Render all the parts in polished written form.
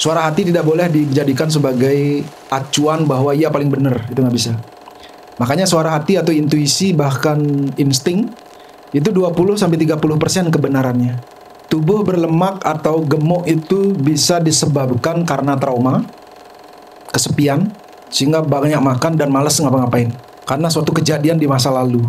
Suara hati tidak boleh dijadikan sebagai acuan bahwa ia paling benar, itu nggak bisa. Makanya suara hati atau intuisi bahkan insting itu 20-30% kebenarannya. Tubuh berlemak atau gemuk itu bisa disebabkan karena trauma, kesepian, sehingga banyak makan dan malas ngapa-ngapain. Karena suatu kejadian di masa lalu.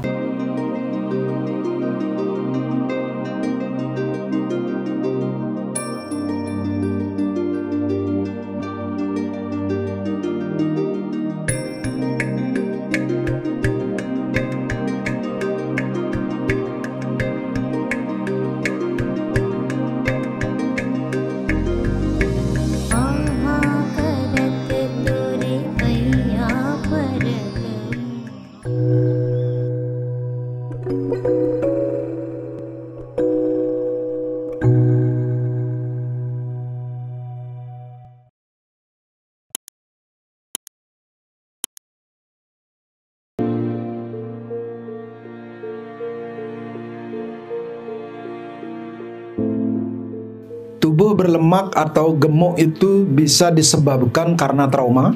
Tubuh berlemak atau gemuk itu bisa disebabkan karena trauma,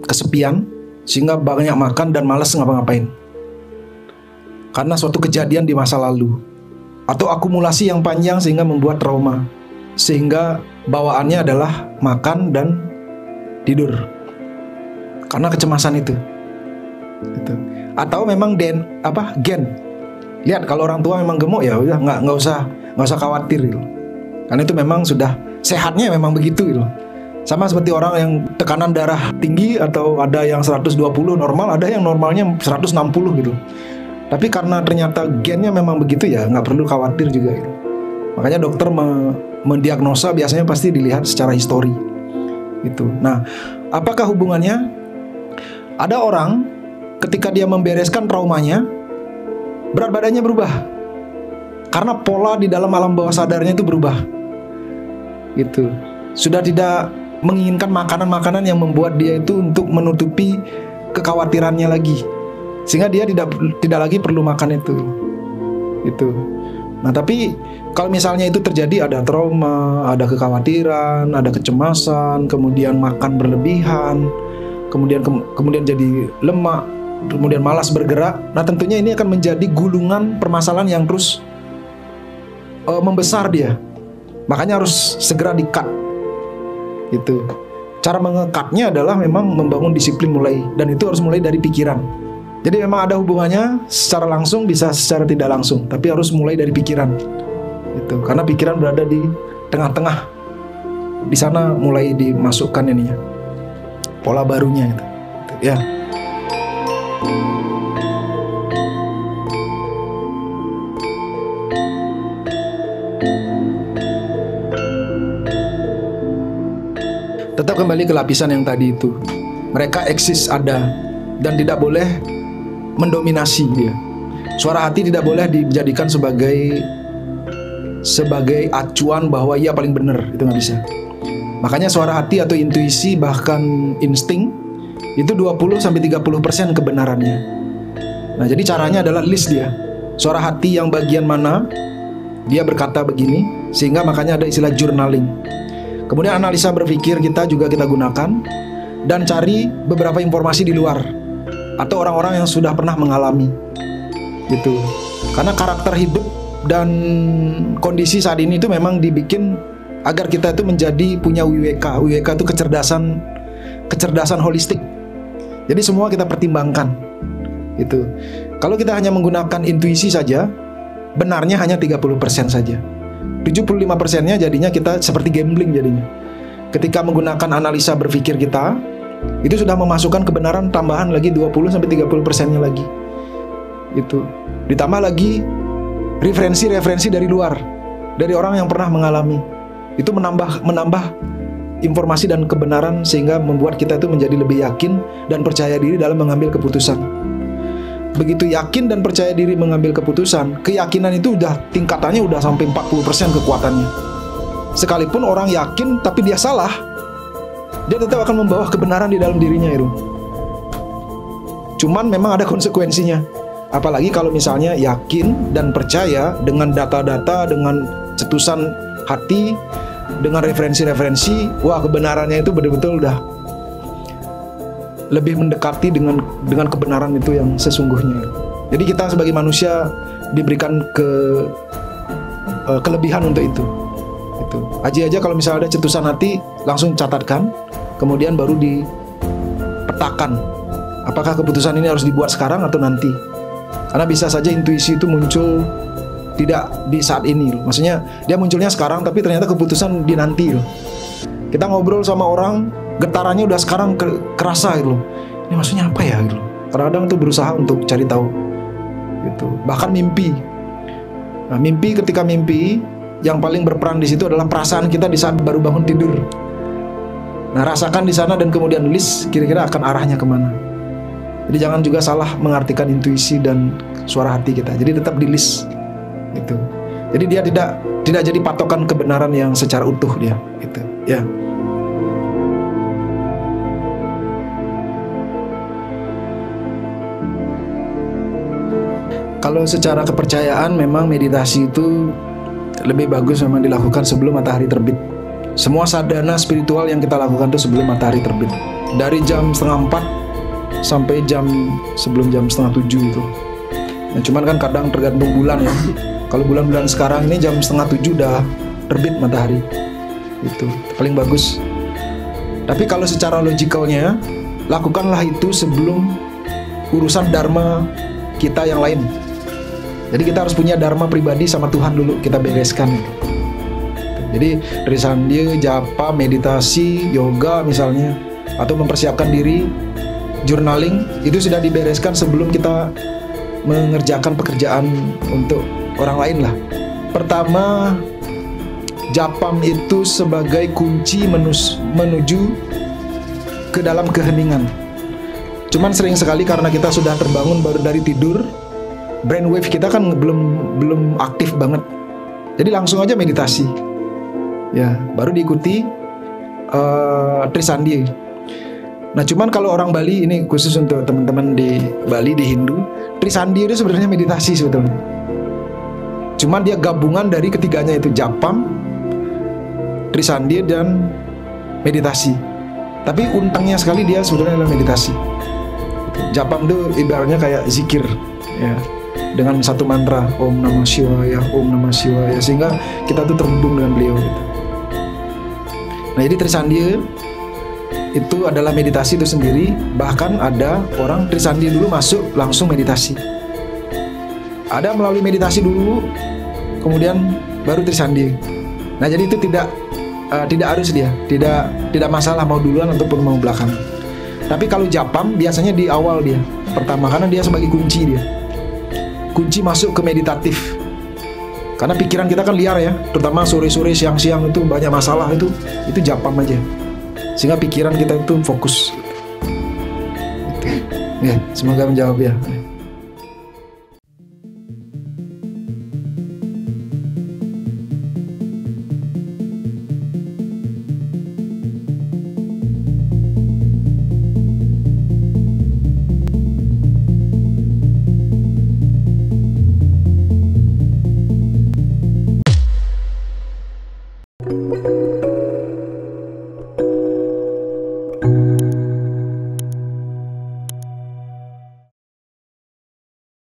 kesepian, sehingga banyak makan dan malas ngapa-ngapain. Karena suatu kejadian di masa lalu, atau akumulasi yang panjang sehingga membuat trauma, sehingga bawaannya adalah makan dan tidur. Karena kecemasan itu. Gitu. Atau memang gen. Lihat kalau orang tua memang gemuk ya udah nggak usah khawatir gitu. Karena itu memang sudah sehatnya memang begitu gitu. Sama seperti orang yang tekanan darah tinggi atau ada yang 120 normal, ada yang normalnya 160 gitu. Tapi karena ternyata gennya memang begitu ya nggak perlu khawatir juga gitu. Makanya dokter mendiagnosa biasanya pasti dilihat secara histori gitu. Nah, apakah hubungannya? Ada orang ketika dia membereskan traumanya, berat badannya berubah. Karena pola di dalam alam bawah sadarnya itu berubah. Gitu. Sudah tidak menginginkan makanan-makanan yang membuat dia itu untuk menutupi kekhawatirannya lagi. Sehingga dia tidak lagi perlu makan itu. Gitu. Nah, tapi kalau misalnya itu terjadi ada trauma, ada kekhawatiran, ada kecemasan, kemudian makan berlebihan, kemudian jadi lemak, kemudian malas bergerak. Nah, tentunya ini akan menjadi gulungan permasalahan yang terus membesar dia. Makanya harus segera di-cut. Gitu. Cara mengekatnya adalah memang membangun disiplin mulai, dan itu harus mulai dari pikiran. Jadi memang ada hubungannya secara langsung bisa secara tidak langsung, tapi harus mulai dari pikiran. Gitu. Karena pikiran berada di tengah-tengah. Di sana mulai dimasukkan ininya. Pola barunya itu. Ya. Tetap kembali ke lapisan yang tadi itu. Mereka eksis, ada, dan tidak boleh mendominasi dia. Suara hati tidak boleh dijadikan sebagai acuan bahwa ia paling benar, itu nggak bisa. Makanya suara hati atau intuisi bahkan insting itu 20-30% kebenarannya. Nah, jadi caranya adalah list dia. Suara hati yang bagian mana dia berkata begini, sehingga makanya ada istilah journaling. Kemudian analisa berpikir kita juga kita gunakan, dan cari beberapa informasi di luar atau orang-orang yang sudah pernah mengalami gitu. Karena karakter hidup dan kondisi saat ini itu memang dibikin agar kita itu menjadi punya WWK. WWK itu kecerdasan holistik. Jadi semua kita pertimbangkan gitu. Kalau kita hanya menggunakan intuisi saja, benarnya hanya 30% saja. 75%-nya jadinya kita seperti gambling jadinya. Ketika menggunakan analisa berpikir kita, itu sudah memasukkan kebenaran tambahan lagi 20-30%-nya lagi. Itu. Ditambah lagi referensi dari luar, dari orang yang pernah mengalami. Itu menambah informasi dan kebenaran sehingga membuat kita itu menjadi lebih yakin dan percaya diri dalam mengambil keputusan. Begitu yakin dan percaya diri mengambil keputusan, keyakinan itu tingkatannya udah sampai 40% kekuatannya. Sekalipun orang yakin tapi dia salah, dia tetap akan membawa kebenaran di dalam dirinya itu. Cuman memang ada konsekuensinya. Apalagi kalau misalnya yakin dan percaya dengan data-data, dengan cetusan hati, dengan referensi-referensi, wah kebenarannya itu betul-betul udah lebih mendekati dengan kebenaran itu yang sesungguhnya. Jadi kita sebagai manusia diberikan kelebihan untuk itu. Aja kalau misalnya ada cetusan hati, langsung catatkan, kemudian baru dipetakan. Apakah keputusan ini harus dibuat sekarang atau nanti? Karena bisa saja intuisi itu muncul tidak di saat ini. Maksudnya dia munculnya sekarang, tapi ternyata keputusan di nanti. Kita ngobrol sama orang, getarannya udah sekarang kerasa gitu. Ini maksudnya apa ya gitu. Kadang-kadang tuh berusaha untuk cari tahu. Gitu. Bahkan mimpi. Nah, ketika mimpi, yang paling berperan di situ adalah perasaan kita di saat baru bangun tidur. Nah, rasakan di sana dan kemudian list kira-kira akan arahnya kemana. Jadi jangan juga salah mengartikan intuisi dan suara hati kita. Jadi tetap di list. Gitu. Jadi dia tidak jadi patokan kebenaran yang secara utuh dia. Gitu. Ya. Kalau secara kepercayaan memang meditasi itu lebih bagus memang dilakukan sebelum matahari terbit. Semua sadhana spiritual yang kita lakukan itu sebelum matahari terbit. Dari jam 6:30 sampai sebelum jam 6:30 itu. Nah, cuman kan kadang tergantung bulan ya. Kalau bulan-bulan sekarang ini jam 6:30 udah terbit matahari. Itu paling bagus. Tapi kalau secara logikalnya, lakukanlah itu sebelum urusan dharma kita yang lain. Jadi kita harus punya dharma pribadi sama Tuhan dulu, kita bereskan. Jadi dari sandhya, japa, meditasi, yoga misalnya, atau mempersiapkan diri, journaling, itu sudah dibereskan sebelum kita mengerjakan pekerjaan untuk orang lain lah. Pertama, japam itu sebagai kunci menuju ke dalam keheningan. Cuman sering sekali karena kita sudah terbangun baru dari tidur, brainwave kita kan belum aktif banget. Jadi langsung aja meditasi. Ya, baru diikuti Trisandhya. Nah, cuman kalau orang Bali, ini khusus untuk teman-teman di Bali, di Hindu, Trisandhya itu sebenarnya meditasi sebetulnya. Cuman dia gabungan dari ketiganya itu, japam, Trisandhya, dan meditasi. Tapi untangnya sekali dia sebetulnya adalah meditasi. Japam itu ibaratnya kayak zikir, ya, dengan satu mantra, Om Namah Shivaya, Om Namah Shivaya, sehingga kita tuh terhubung dengan beliau gitu. Nah, jadi Trisandhya itu adalah meditasi itu sendiri. Bahkan ada orang Trisandhya dulu masuk langsung meditasi. Ada melalui meditasi dulu, kemudian baru Trisandhya. Nah, jadi itu tidak harus dia, tidak masalah mau duluan ataupun mau belakangan. Tapi kalau japam biasanya di awal dia pertama, karena dia sebagai kunci masuk ke meditatif. Karena pikiran kita kan liar ya, terutama sore-sore, siang-siang itu banyak masalah, itu japam aja, sehingga pikiran kita itu fokus. Ya, semoga menjawab ya.